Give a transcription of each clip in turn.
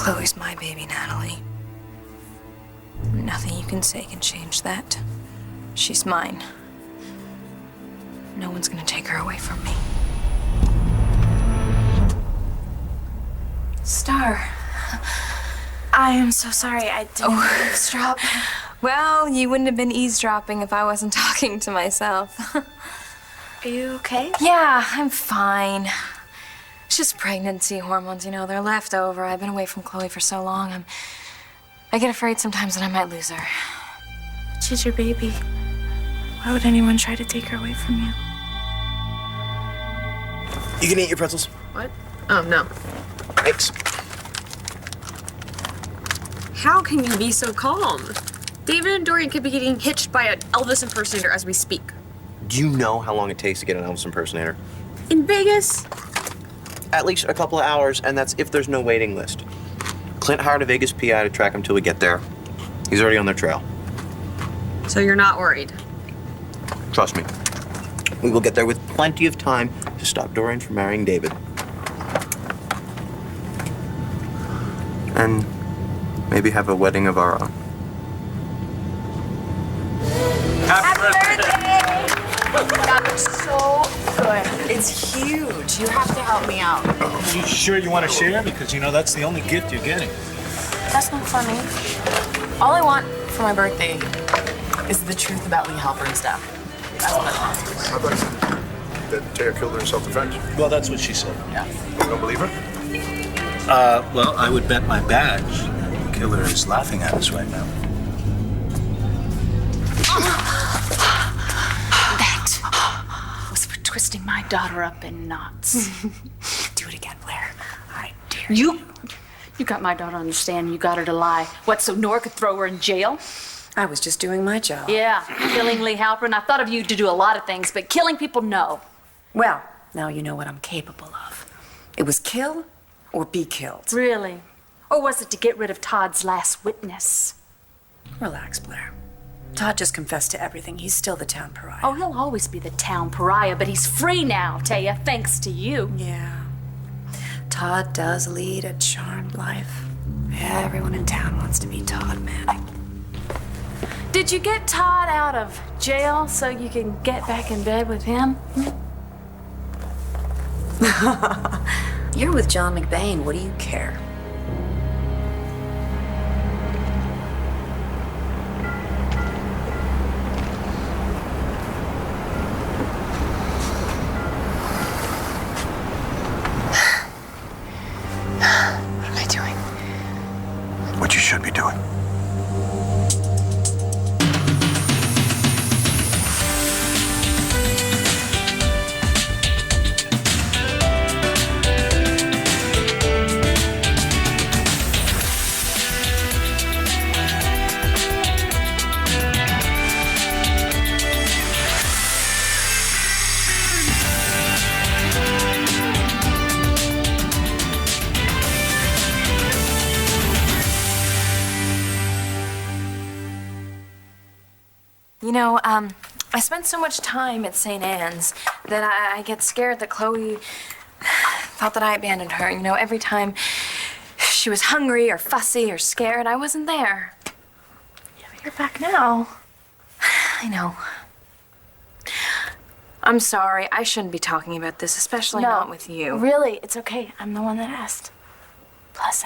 Chloe's my baby, Natalie. Nothing you can say can change that. She's mine. No one's gonna take her away from me. Star. I am so sorry. I didn't eavesdrop. Well, you wouldn't have been eavesdropping if I wasn't talking to myself. Are you okay? Yeah, I'm fine. It's just pregnancy hormones, you know, they're left over. I've been away from Chloe for so long. I get afraid sometimes that I might lose her. She's your baby. Why would anyone try to take her away from you? You can eat your pretzels. What? Oh, no. Thanks. How can you be so calm? David and Dorian could be getting hitched by an Elvis impersonator as we speak. Do you know how long it takes to get an Elvis impersonator? In Vegas? At least a couple of hours, and that's if there's no waiting list. Clint hired a Vegas PI to track him till we get there. He's already on their trail. So you're not worried? Trust me. We will get there with plenty of time to stop Dorian from marrying David. And maybe have a wedding of our own. Happy birthday! That looks so good. It's huge. You have to help me out. You sure you want to share? Because, you know, that's the only gift you're getting. That's not funny. All I want for my birthday is the truth about Lee Halpern's death. That's what I want. How about that Taya killed her in self-defense? Well, that's what she said. Yeah. You don't believe her? Well, I would bet my badge the killer is laughing at us right now. That was for twisting my daughter up in knots. Do it again, Blair. I dare you. You got my daughter on the stand and you got her to lie. What, so Nora could throw her in jail? I was just doing my job. Yeah, killing Lee Halpern. I thought of you to do a lot of things, but killing people, no. Well, now you know what I'm capable of. It was kill or be killed. Really? Or was it to get rid of Todd's last witness? Relax, Blair. Todd just confessed to everything. He's still the town pariah. Oh, he'll always be the town pariah, but he's free now, Taya, thanks to you. Yeah. Todd does lead a charmed life. Everyone in town wants to be Todd Manning. Did you get Todd out of jail so you can get back in bed with him? You're with John McBain. What do you care? What am I doing? What you should be doing. You know, I spent so much time at St. Anne's that I get scared that Chloe thought that I abandoned her. You know, every time she was hungry or fussy or scared, I wasn't there. Yeah, but you're back now. I know. I'm sorry. I shouldn't be talking about this, especially not with you. Really, it's okay. I'm the one that asked. Plus,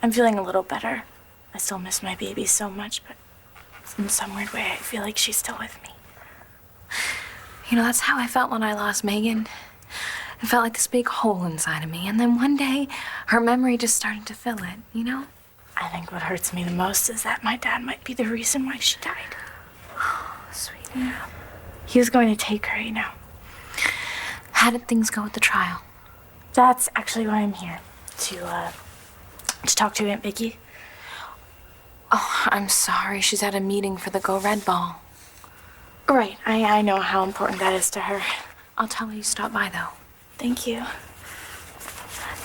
I'm feeling a little better. I still miss my baby so much, but in some weird way, I feel like she's still with me. You know, that's how I felt when I lost Megan. It felt like this big hole inside of me. And then one day, her memory just started to fill it, you know? I think what hurts me the most is that my dad might be the reason why she died. Oh, sweetie. Yeah. He was going to take her, you know. How did things go at the trial? That's actually why I'm here. To talk to Aunt Vicky. Oh, I'm sorry. She's at a meeting for the Go Red Ball. Right. I know how important that is to her. I'll tell her you stopped by, though. Thank you.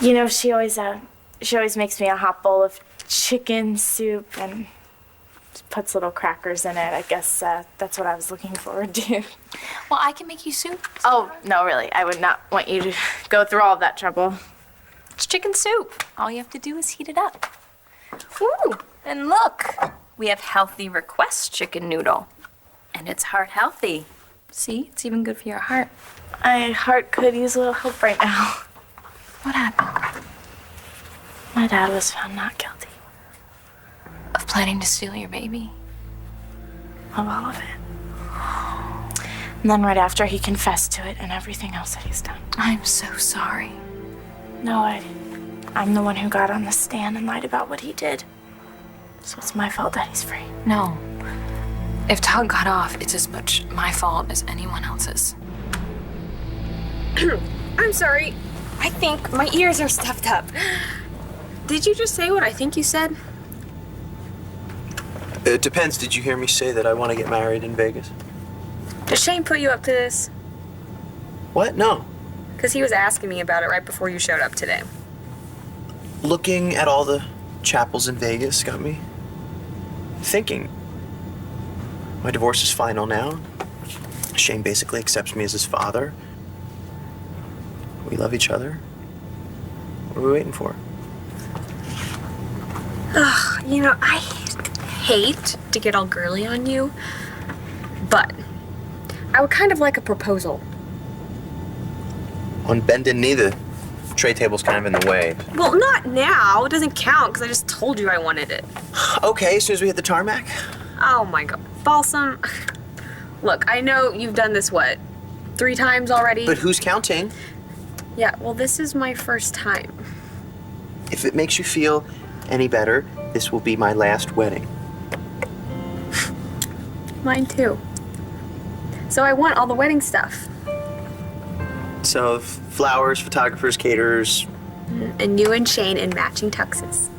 You know, she always makes me a hot bowl of chicken soup and puts little crackers in it. I guess that's what I was looking forward to. Well, I can make you soup. Oh, no, really. I would not want you to go through all of that trouble. It's chicken soup. All you have to do is heat it up. Ooh, and look, we have healthy request chicken noodle. And it's heart healthy. See, it's even good for your heart. My heart could use a little help right now. What happened? My dad was found not guilty Of planning to steal your baby? of all of it. And then right after, he confessed to it and everything else that he's done. I'm so sorry. No, I'm the one who got on the stand and lied about what he did. So it's my fault that he's free. No. If Todd got off, it's as much my fault as anyone else's. I'm sorry. I think my ears are stuffed up. Did you just say what I think you said? It depends. Did you hear me say that I want to get married in Vegas? Did Shane put you up to this? What? No. Because he was asking me about it right before you showed up today. Looking at all the chapels in Vegas got me thinking. My divorce is final now. Shane basically accepts me as his father. We love each other. What are we waiting for? Ugh, you know, I hate to get all girly on you, but I would kind of like a proposal. On bended knee, the tray table's kind of in the way. Well, not now. It doesn't count because I just told you I wanted it. Okay, as soon as we hit the tarmac. Oh my god. Balsam. Look, I know you've done this, what, 3 times already? But who's counting? Yeah, well, this is my first time. If it makes you feel any better, this will be my last wedding. Mine too. So I want all the wedding stuff. So, flowers, photographers, caterers, And you and Shane in matching tuxes.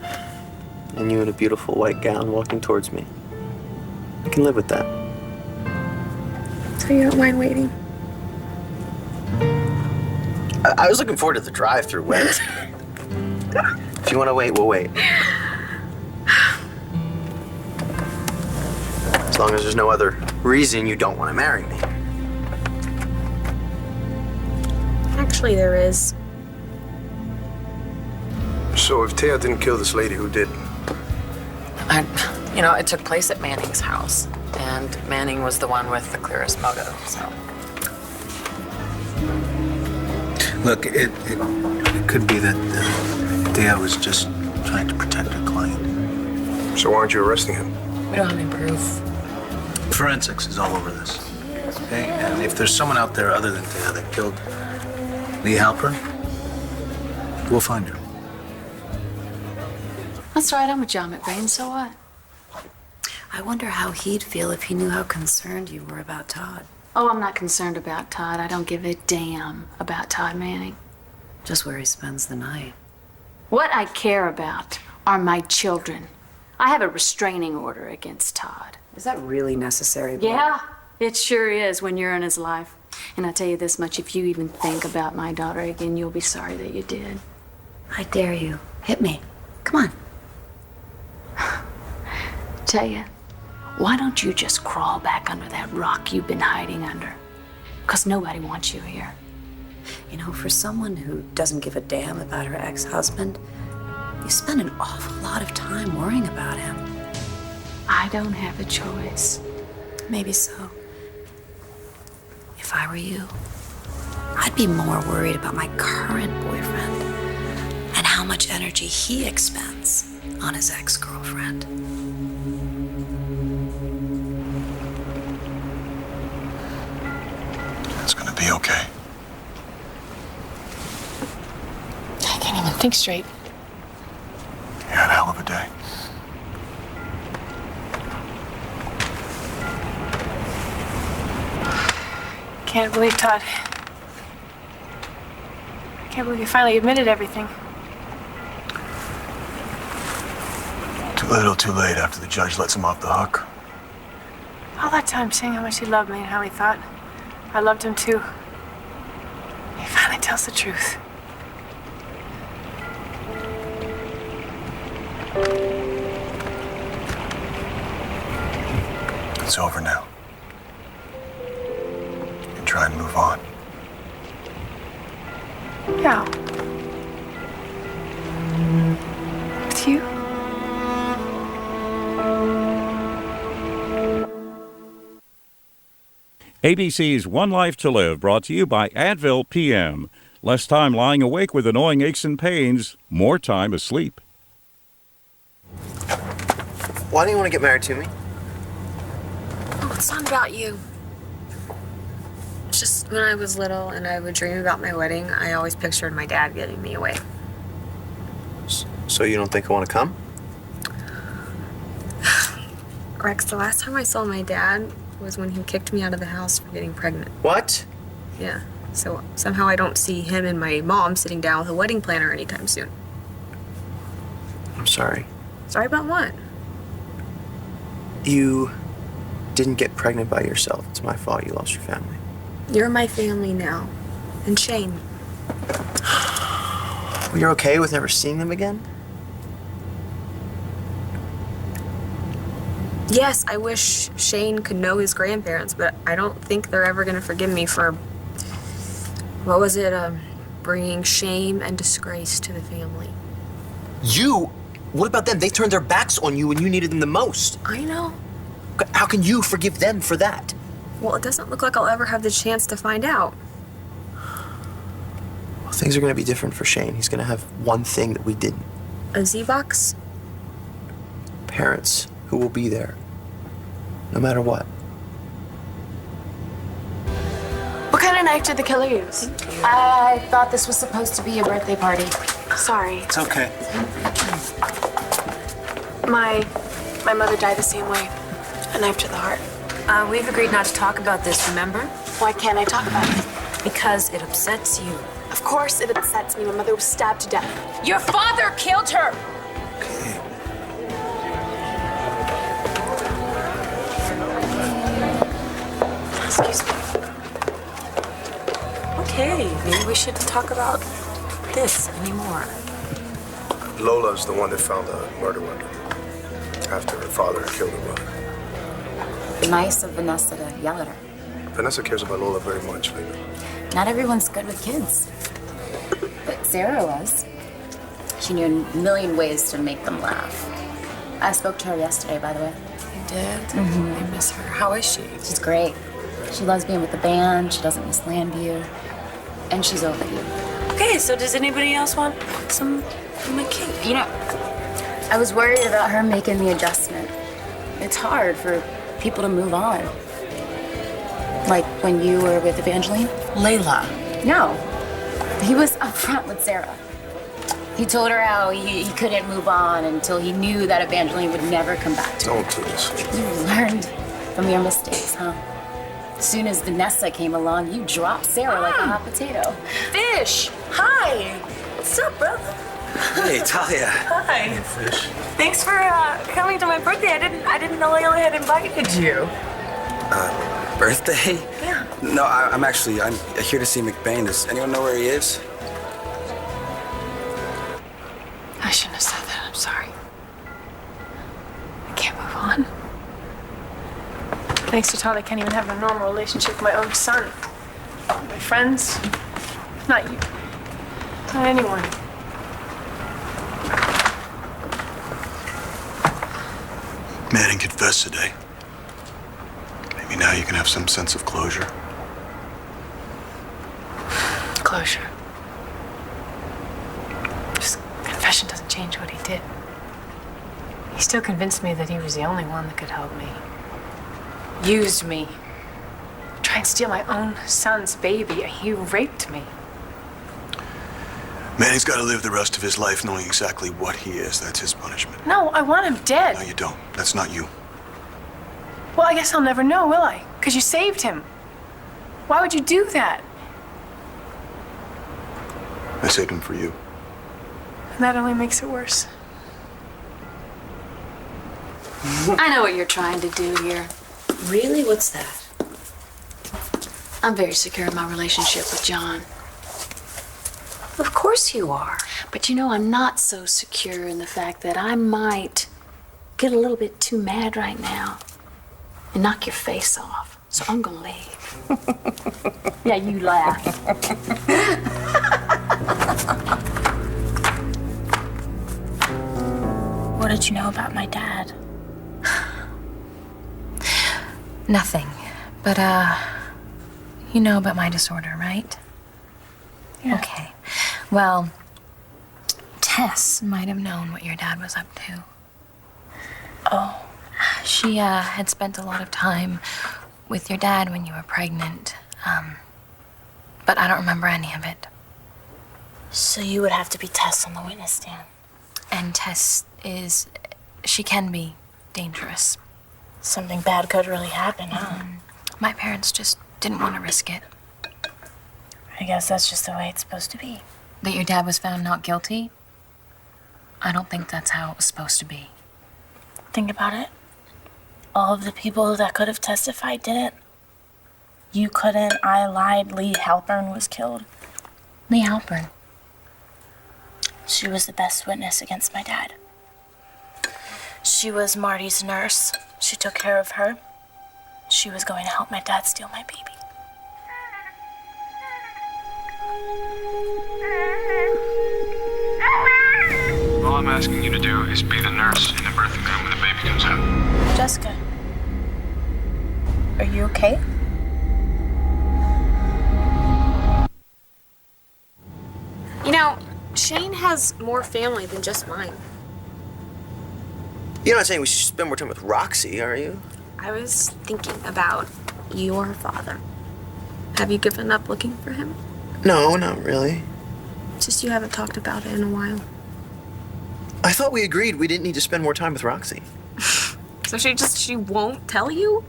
and you in a beautiful white gown walking towards me. I can live with that. So you don't mind waiting? I was looking forward to the drive-through wedding. If you want to wait, we'll wait. As long as there's no other reason you don't want to marry me. Actually, there is. So if Taya didn't kill this lady, who did? It took place at Manning's house, and Manning was the one with the clearest motive, so. Look, it could be that Dea was just trying to protect her client. So why aren't you arresting him? We don't have any proof. Forensics is all over this. Okay? And if there's someone out there other than Dea that killed Lee Halpern, we'll find her. That's right, I'm with John McBain, so what? I wonder how he'd feel if he knew how concerned you were about Todd. Oh, I'm not concerned about Todd. I don't give a damn about Todd Manning. Just where he spends the night. What I care about are my children. I have a restraining order against Todd. Is that really necessary? Bob? Yeah, it sure is when you're in his life. And I tell you this much, if you even think about my daughter again, you'll be sorry that you did. I dare you. Hit me. Come on. Tell you, why don't you just crawl back under that rock you've been hiding under? Because nobody wants you here. You know, for someone who doesn't give a damn about her ex-husband, you spend an awful lot of time worrying about him. I don't have a choice. Maybe so. If I were you, I'd be more worried about my current boyfriend and how much energy he expends on his ex-girlfriend. It's gonna be okay. I can't even think straight. You had a hell of a day. Can't believe Todd. I can't believe he finally admitted everything. Too little, too late after the judge lets him off the hook. All that time saying how much he loved me and how he thought I loved him too. He finally tells the truth. It's over now. You can try and move on. Yeah. With you? ABC's One Life to Live, brought to you by Advil PM. Less time lying awake with annoying aches and pains, more time asleep. Why do you want to get married to me? Oh, it's not about you. It's just when I was little and I would dream about my wedding, I always pictured my dad getting me away. So you don't think I want to come? Rex, the last time I saw my dad was when he kicked me out of the house for getting pregnant. What? Yeah. So somehow I don't see him and my mom sitting down with a wedding planner anytime soon. I'm sorry. Sorry about what? You didn't get pregnant by yourself. It's my fault you lost your family. You're my family now. And Shane. Well, you're okay with never seeing them again? Yes, I wish Shane could know his grandparents, but I don't think they're ever going to forgive me for, what was it, bringing shame and disgrace to the family. You? What about them? They turned their backs on you when you needed them the most. I know. How can you forgive them for that? Well, it doesn't look like I'll ever have the chance to find out. Well, things are going to be different for Shane. He's going to have one thing that we didn't. A Z-Box? Parents who will be there, no matter what. What kind of knife did the killer use? I thought this was supposed to be a birthday party. Sorry. It's okay. My mother died the same way. A knife to the heart. We've agreed not to talk about this, remember? Why can't I talk about it? Because it upsets you. Of course it upsets me. My mother was stabbed to death. Your father killed her! Excuse me. Okay, maybe we shouldn't talk about this anymore. Lola's the one that found the murder weapon after her father killed her brother. Nice of Vanessa to yell at her. Vanessa cares about Lola very much, baby. Not everyone's good with kids. But Sarah was. She knew a million ways to make them laugh. I spoke to her yesterday, by the way. You did? Mm-hmm. I miss her. How is she? She's great. She loves being with the band. She doesn't miss Landview. And she's over you. Okay, so does anybody else want some of my cake? You know, I was worried about her making the adjustment. It's hard for people to move on. Like when you were with Evangeline? Layla. No. He was upfront with Sarah. He told her how he couldn't move on until he knew that Evangeline would never come back to him. Don't do this. You learned from your mistakes, huh? As soon as Vanessa came along, you dropped Sarah like a hot potato. Fish! Hi! What's up, brother? Hey, Talia. Hi. Fish. Thanks for coming to my birthday. I didn't know Layla had invited you. Birthday? Yeah. No, I'm here to see McBain. Does anyone know where he is? I shouldn't have said that. I'm sorry. I can't move on. Thanks to Todd, I can't even have a normal relationship with my own son. My friends, not you, not anyone. Manning confessed today. Maybe now you can have some sense of closure. Closure. Just confession doesn't change what he did. He still convinced me that he was the only one that could help me. Used me. Tried to steal my own son's baby. He raped me. Manning's got to live the rest of his life knowing exactly what he is. That's his punishment. No, I want him dead. No, you don't. That's not you. Well, I guess I'll never know, will I? Because you saved him. Why would you do that? I saved him for you. And that only makes it worse. I know what you're trying to do here. Really? What's that? I'm very secure in my relationship with John. Of course you are. But you know, I'm not so secure in the fact that I might get a little bit too mad right now and knock your face off. So I'm gonna leave. Yeah, you laugh. What did you know about my dad? Nothing. But, You know about my disorder, right? Yeah. Okay. Well, Tess might have known what your dad was up to. Oh. She had spent a lot of time with your dad when you were pregnant, but I don't remember any of it. So you would have to be Tess on the witness stand. And Tess she can be dangerous. Something bad could really happen, huh? My parents just didn't want to risk it. I guess that's just the way it's supposed to be. That your dad was found not guilty? I don't think that's how it was supposed to be. Think about it. All of the people that could have testified didn't. You couldn't, I lied, Lee Halpern was killed. Lee Halpern? She was the best witness against my dad. She was Marty's nurse. She took care of her. She was going to help my dad steal my baby. All I'm asking you to do is be the nurse in the birthing room when the baby comes out. Jessica, are you okay? You know, Shane has more family than just mine. You're not saying we should spend more time with Roxy, are you? I was thinking about your father. Have you given up looking for him? No, not really. Just you haven't talked about it in a while. I thought we agreed we didn't need to spend more time with Roxy. So she won't tell you?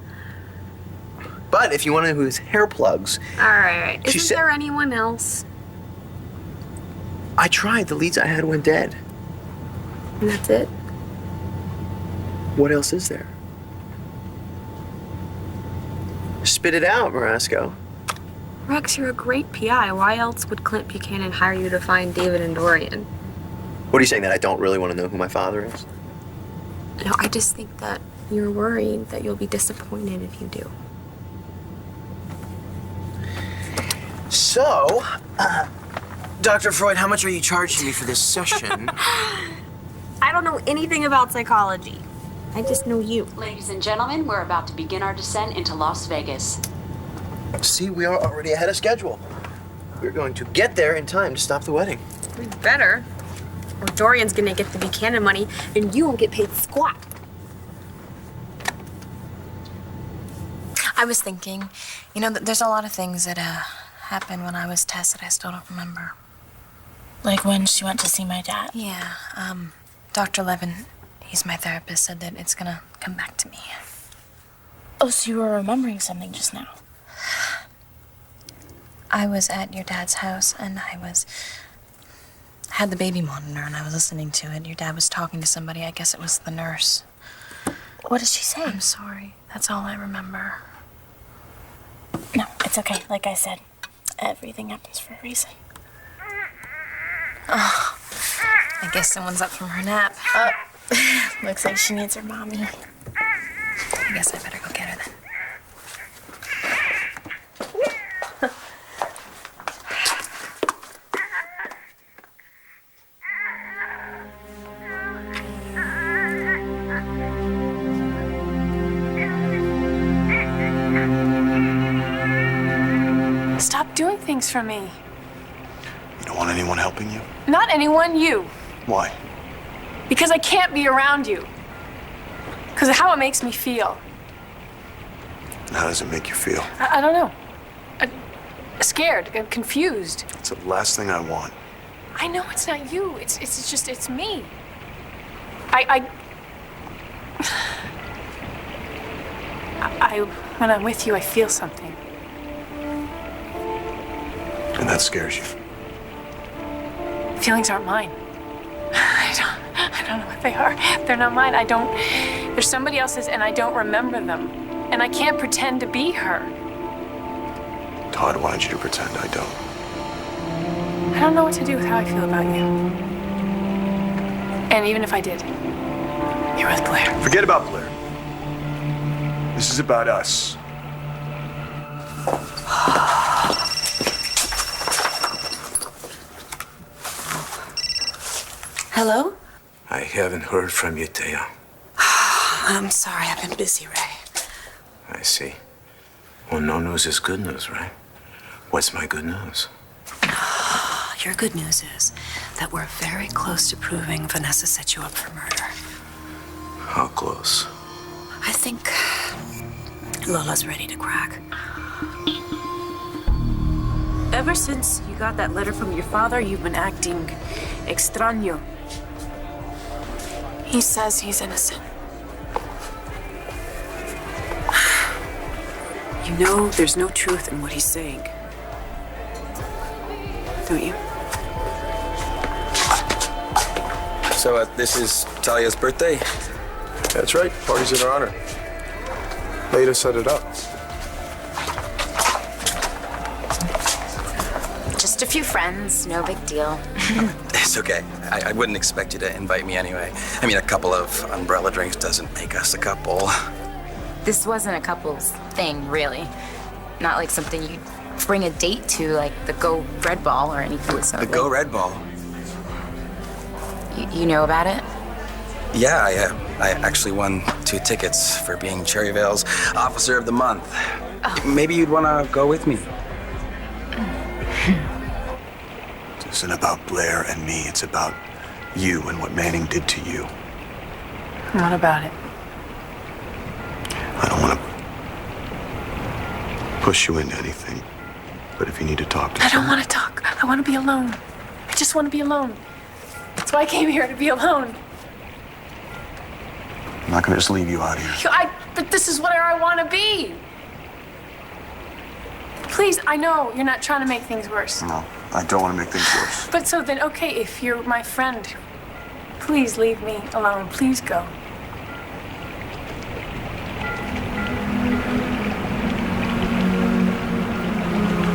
But if you want to know whose hair plugs... All right. Isn't there anyone else? I tried. The leads I had went dead. And that's it? What else is there? Spit it out, Marasco. Rex, you're a great PI. Why else would Clint Buchanan hire you to find David and Dorian? What are you saying, that I don't really want to know who my father is? No, I just think that you're worried that you'll be disappointed if you do. So, Dr. Freud, how much are you charging me for this session? I don't know anything about psychology. I just know you. Ladies and gentlemen, we're about to begin our descent into Las Vegas. See, we are already ahead of schedule. We're going to get there in time to stop the wedding. We better. Or Dorian's gonna get the Buchanan money and you won't get paid squat. I was thinking, there's a lot of things that happened when I was Tess that I still don't remember. Like when she went to see my dad? Yeah, Dr. Levin, he's my therapist, said that it's gonna come back to me. Oh, so you were remembering something just now? I was at your dad's house and had the baby monitor and I was listening to it. Your dad was talking to somebody. I guess it was the nurse. What did she say? I'm sorry. That's all I remember. No, it's okay. Like I said, everything happens for a reason. Oh, I guess someone's up from her nap. Looks like she needs her mommy. I guess I better go get her then. Stop doing things for me. You don't want anyone helping you? Not anyone, you. Why? Because I can't be around you. Because of how it makes me feel. And how does it make you feel? I don't know. Scared, confused. It's the last thing I want. I know it's not you. It's me. When I'm with you, I feel something. And that scares you. Feelings aren't mine. I don't know what they are. They're not mine. They're somebody else's and I don't remember them. And I can't pretend to be her. Todd wanted you to pretend I don't. I don't know what to do with how I feel about you. And even if I did, you're with Blair. Forget about Blair. This is about us. Hello? I haven't heard from you, Taya. I'm sorry, I've been busy, Ray. I see. Well, no news is good news, right? What's my good news? Your good news is that we're very close to proving Vanessa set you up for murder. How close? I think Lola's ready to crack. Ever since you got that letter from your father, you've been acting extraño. He says he's innocent. You know there's no truth in what he's saying. Don't you? So, this is Talia's birthday? That's right. Party's in her honor. Leda set it up. Just a few friends, no big deal. It's okay. I wouldn't expect you to invite me anyway. I mean, a couple of umbrella drinks doesn't make us a couple. This wasn't a couple's thing, really. Not like something you'd bring a date to, like the Go Red Ball or anything. The Go Red Ball? You know about it? Yeah, I actually won 2 tickets for being Cherryvale's Officer of the Month. Oh. Maybe you'd want to go with me. This isn't about Blair and me. It's about you and what Manning did to you. What about it? I don't want to push you into anything, but if you need to talk to I don't want to talk. I want to be alone. I just want to be alone. That's why I came here, to be alone. I'm not going to just leave you out here. But this is where I want to be. Please, I know you're not trying to make things worse. No, I don't want to make things worse. But so then, okay, if you're my friend, please leave me alone. Please go.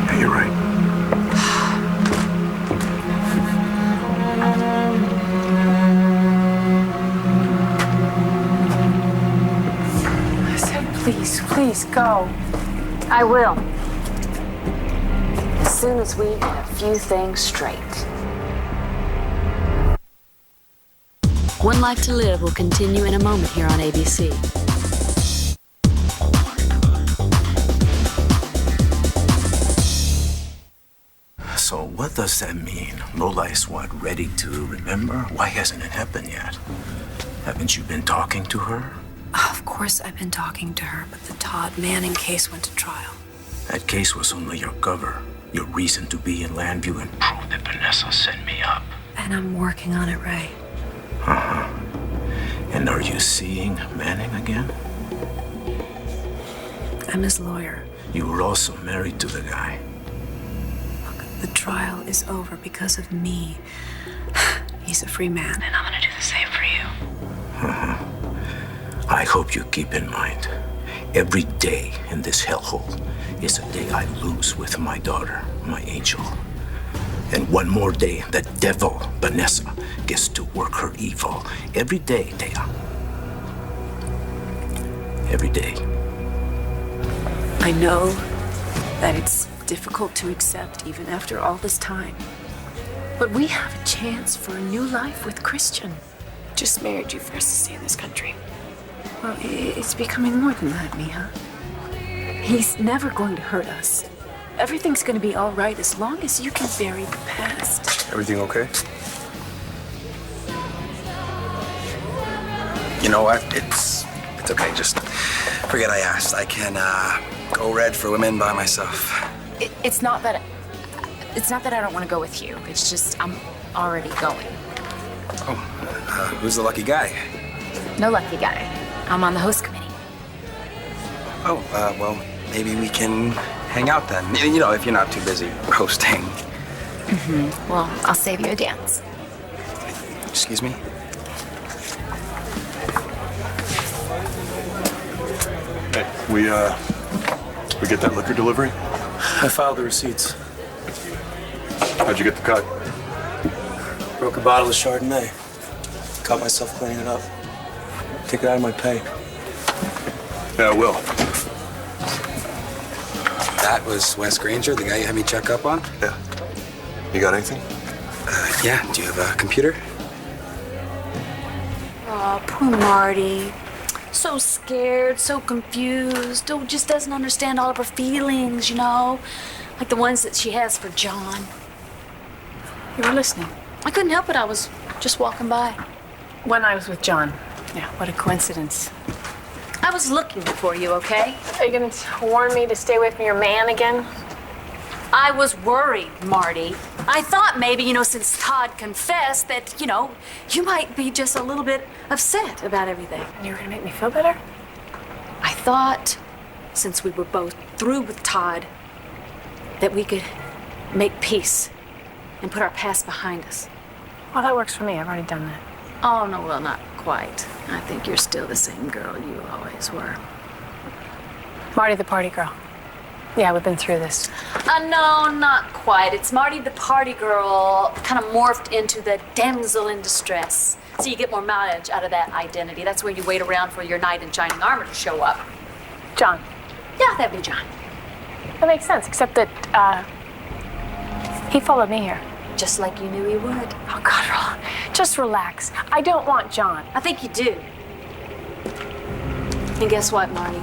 Yeah, you're right. I said, please go. I will. As soon as we get a few things straight. One Life to Live will continue in a moment here on ABC. So what does that mean? Lola is what, ready to remember? Why hasn't it happened yet? Haven't you been talking to her? Of course I've been talking to her, but the Todd Manning case went to trial. That case was only your cover, your reason to be in Landview and prove that Vanessa set me up. And I'm working on it, Ray. Uh-huh. And are you seeing Manning again? I'm his lawyer. You were also married to the guy. Look, the trial is over because of me. He's a free man, and I'm gonna do the same for you. Uh-huh. I hope you keep in mind, every day in this hellhole is a day I lose with my daughter, my angel. And one more day that devil, Vanessa, gets to work her evil. Every day, Thea. Every day. I know that it's difficult to accept even after all this time. But we have a chance for a new life with Christian. Just married you for us to stay in this country. Well, it's becoming more than that, Mija. He's never going to hurt us. Everything's going to be all right as long as you can bury the past. Everything okay? You know what? It's okay. Just forget I asked. I can go red for women by myself. It's not that I don't want to go with you. It's just I'm already going. Oh, who's the lucky guy? No lucky guy. I'm on the host committee. Oh, well, maybe we can hang out then. You know, if you're not too busy hosting. Mm-hmm. Well, I'll save you a dance. Excuse me? Hey, we get that liquor delivery? I filed the receipts. How'd you get the cut? Broke a bottle of Chardonnay. Caught myself cleaning it up. Take it out of my pay. Yeah, I will. That was Wes Granger, the guy you had me check up on? Yeah. You got anything? Yeah. Do you have a computer? Oh, poor Marty. So scared, so confused. Just doesn't understand all of her feelings, you know? Like the ones that she has for John. You were listening. I couldn't help it. I was just walking by. When I was with John. Yeah, what a coincidence. I was looking for you, okay? Are you gonna warn me to stay away from your man again? I was worried, Marty. I thought maybe, since Todd confessed that, you might be just a little bit upset about everything. And you were gonna make me feel better? I thought, since we were both through with Todd, that we could make peace and put our past behind us. Well, that works for me. I've already done that. Oh, no, well, not quite. I think you're still the same girl you always were. Marty the party girl. Yeah, we've been through this. No, not quite. It's Marty the party girl kind of morphed into the damsel in distress. So you get more mileage out of that identity. That's where you wait around for your knight in shining armor to show up. John. Yeah, that'd be John. That makes sense, except that, he followed me here. Just like you knew he would. Oh, God, just relax. I don't want John. I think you do. And guess what, Marty?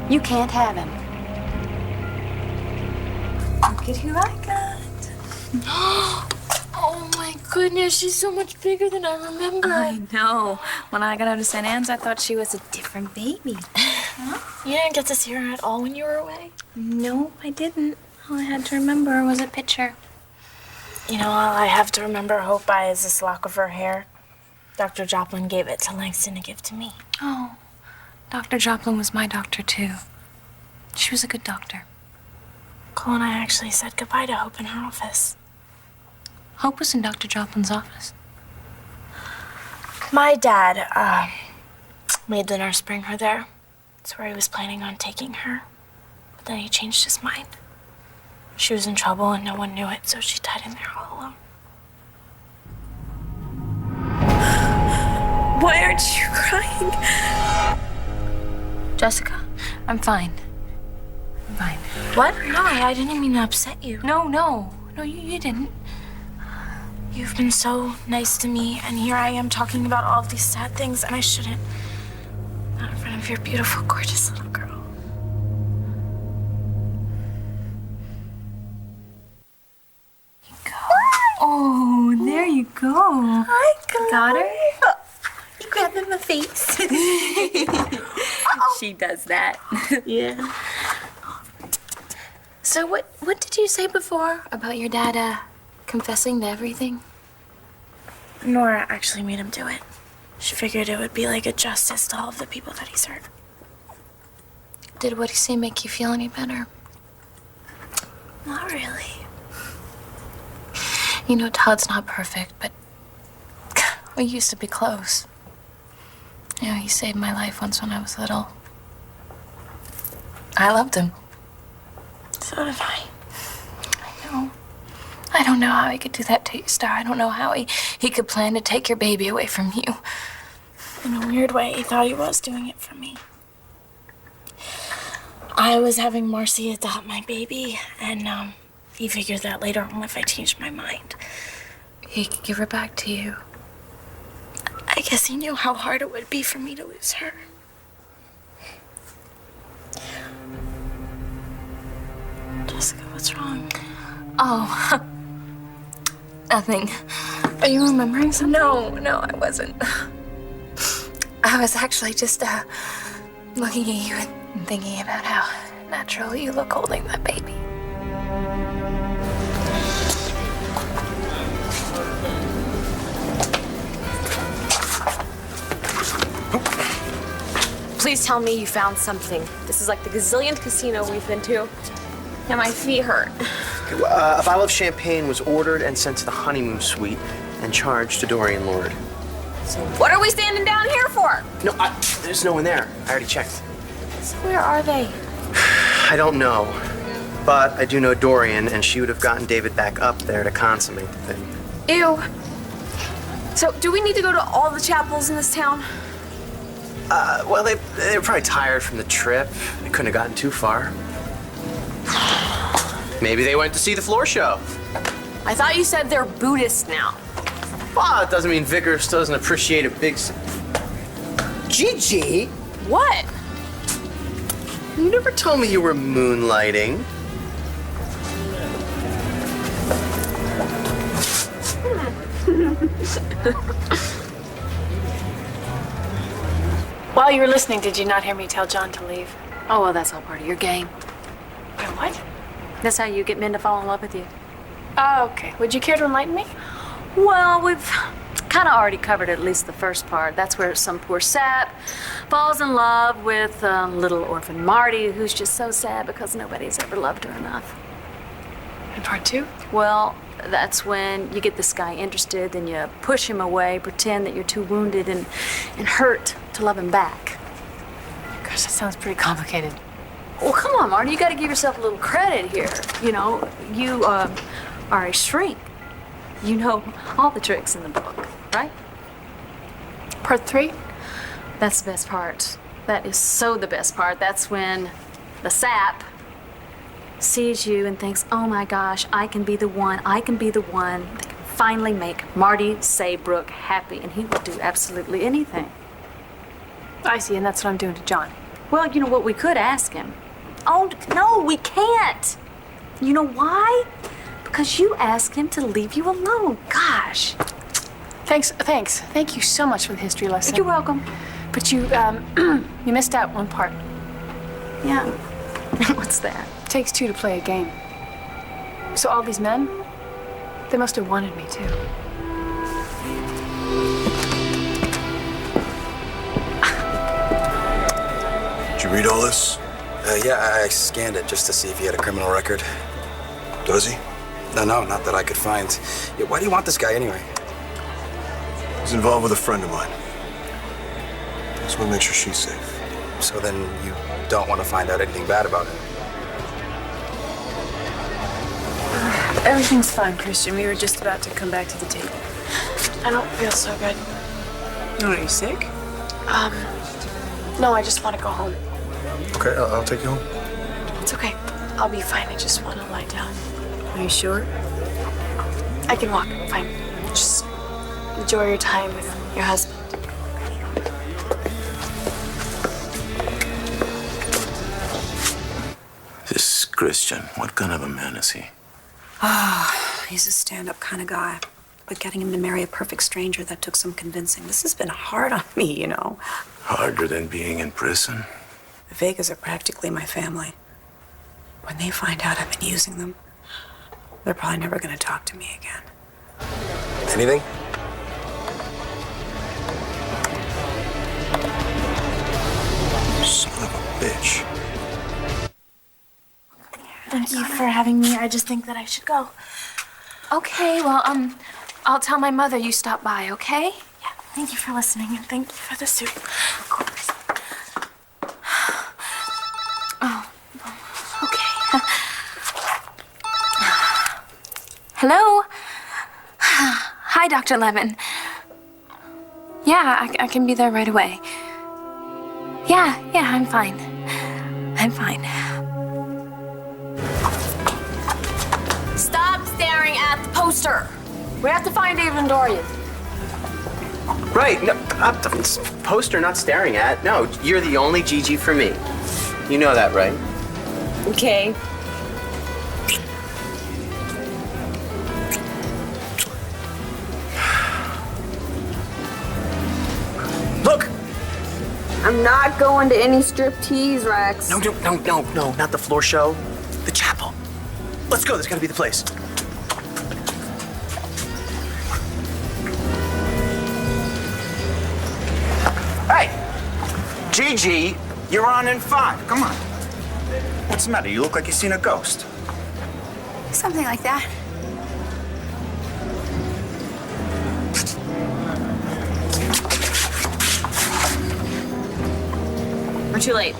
You can't have him. Look at who I got. Oh my goodness, she's so much bigger than I remember. I know. When I got out of St. Anne's, I thought she was a different baby. Huh? You didn't get to see her at all when you were away? No, I didn't. All I had to remember was a picture. All I have to remember Hope by is this lock of her hair. Dr. Joplin gave it to Langston to give to me. Oh, Dr. Joplin was my doctor, too. She was a good doctor. Cole and I actually said goodbye to Hope in her office. Hope was in Dr. Joplin's office. My dad, made the nurse bring her there. That's where he was planning on taking her. But then he changed his mind. She was in trouble and no one knew it, so she died in there all alone. Why aren't you crying? Jessica, I'm fine. I'm fine. What? No, I didn't mean to upset you. No, you didn't. You've been so nice to me, and here I am talking about all of these sad things, and I shouldn't. Not in front of your beautiful, gorgeous little girl. Oh, there you go. Hi, Got her? You grabbed in my face. She does that. Yeah. So what did you say before about your dad confessing to everything? Nora actually made him do it. She figured it would be like a justice to all of the people that he's hurt. Did what he say make you feel any better? Not really. Todd's not perfect, but we used to be close. He saved my life once when I was little. I loved him. So did I. I know. I don't know how he could do that to you, Star. I don't know how he could plan to take your baby away from you. In a weird way, he thought he was doing it for me. I was having Marcy adopt my baby, and he figured that later on if I changed my mind, he could give her back to you. I guess he knew how hard it would be for me to lose her. Jessica, what's wrong? Oh, nothing. Are you remembering something? No, I wasn't. I was actually just looking at you and thinking about how natural you look holding that baby. Please tell me you found something. This is like the gazillionth casino we've been to. And my feet hurt. A bottle of champagne was ordered and sent to the honeymoon suite and charged to Dorian Lord. So what are we standing down here for? No, there's no one there. I already checked. So where are they? I don't know, but I do know Dorian, and she would have gotten David back up there to consummate the thing. Ew. So do we need to go to all the chapels in this town? Well, they were probably tired from the trip. They couldn't have gotten too far. Maybe they went to see the floor show. I thought you said they're Buddhist now. Well, it doesn't mean Vickers doesn't appreciate a big... Gigi! What? You never told me you were moonlighting. While you were listening, did you not hear me tell John to leave? Oh, well, that's all part of your game. What? That's how you get men to fall in love with you. Oh, okay. Would you care to enlighten me? Well, we've kind of already covered at least the first part. That's where some poor sap falls in love with little orphan Marty, who's just so sad because nobody's ever loved her enough. And part two? Well, that's when you get this guy interested, then you push him away, pretend that you're too wounded and hurt to love him back. Gosh, that sounds pretty complicated. Well, come on, Marty, you gotta give yourself a little credit here. You know, you are a shrink. You know all the tricks in the book, right? Part three? That's the best part. That is so the best part. That's when the sap sees you and thinks, oh my gosh, I can be the one that can finally make Marty Saybrook happy, and he will do absolutely anything. I see, and that's what I'm doing to John. Well, you know what, we could ask him. Oh, no, we can't. You know why? Because you asked him to leave you alone. Gosh. Thanks. Thank you so much for the history lesson. You're welcome. But you, you missed out one part. Yeah. What's that? Takes two to play a game. So all these men, they must have wanted me too. Did you read all this? Yeah, I scanned it just to see if he had a criminal record. Does he? No, not that I could find. Yeah, why do you want this guy anyway? He's involved with a friend of mine. Just want to make sure she's safe. So then you don't want to find out anything bad about him? Everything's fine, Christian. We were just about to come back to the table. I don't feel so good. Are you sick? No, I just want to go home. Okay, I'll take you home. It's okay. I'll be fine. I just want to lie down. Are you sure? I can walk. I'm fine. Just enjoy your time with your husband. This Christian, what kind of a man is he? He's a stand-up kind of guy. But getting him to marry a perfect stranger, that took some convincing. This has been hard on me, you know. Harder than being in prison? The Vegas are practically my family. When they find out I've been using them, they're probably never going to talk to me again. Anything? Son of a bitch. Thank you for having me. I just think that I should go. Okay, well, I'll tell my mother you stopped by, okay? Yeah, thank you for listening and thank you for the soup. Of course. Oh, okay. Hello? Hi, Dr. Levin. Yeah, I can be there right away. Yeah, I'm fine. I'm fine. Stop staring at the poster. We have to find Ava and Dorian. Right, no, not the poster, not staring at. No, you're the only Gigi for me. You know that, right? Okay. Look! I'm not going to any striptease, Rex. No, not the floor show. The chapel. Let's go, this gotta be the place. Hey! Gigi, you're on in 5. Come on. What's the matter? You look like you've seen a ghost. Something like that. We're too late.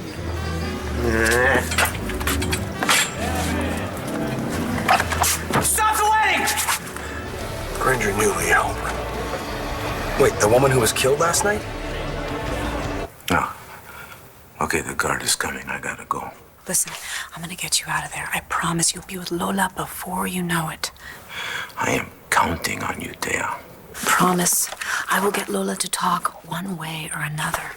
Stop the wedding! Granger knew Lee Halpern. Wait, the woman who was killed last night? No. Okay, the guard is coming. I gotta go. Listen, I'm gonna get you out of there. I promise you'll be with Lola before you know it. I am counting on you, Thea. Promise. I will get Lola to talk one way or another.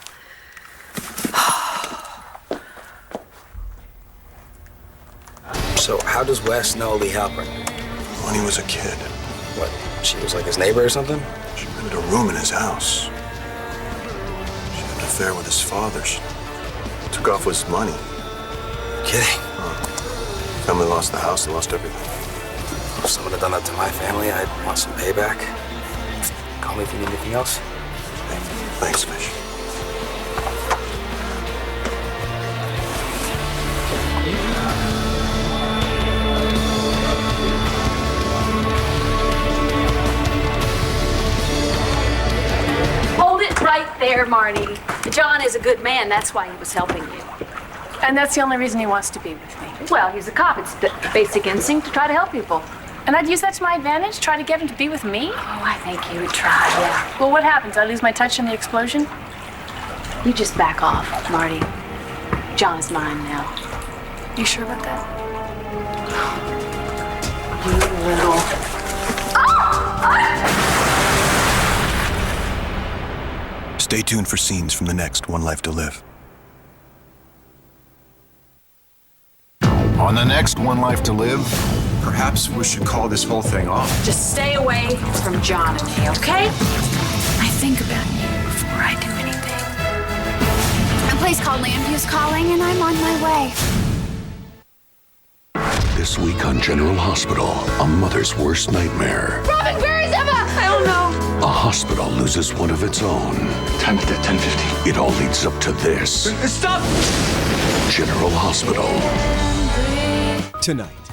So how does Wes know Lee Halpern? When he was a kid. What, she was like his neighbor or something? She rented a room in his house. She had an affair with his father. She took off with his money. Kidding. Family lost the house and lost everything. If someone had done that to my family, I'd want some payback. Call me if you need anything else. Thanks, Fish. Hold it right there, Marty. John is a good man. That's why he was helping you. And that's the only reason he wants to be with me. Well, he's a cop. It's the basic instinct to try to help people. And I'd use that to my advantage? Try to get him to be with me? Oh, I think you would try, yeah. Well, what happens? I lose my touch in the explosion? You just back off, Marty. John is mine now. You sure about that? You little... Stay tuned for scenes from the next One Life to Live. On the next One Life to Live, perhaps we should call this whole thing off. Just stay away from John and me, okay? I think about you before I do anything. A place called Landview's calling, and I'm on my way. this week on General Hospital, a mother's worst nightmare. Robin, where is Emma? I don't know. A hospital loses one of its own. Time at 10:50. It all leads up to this. Stop! General Hospital. Tonight,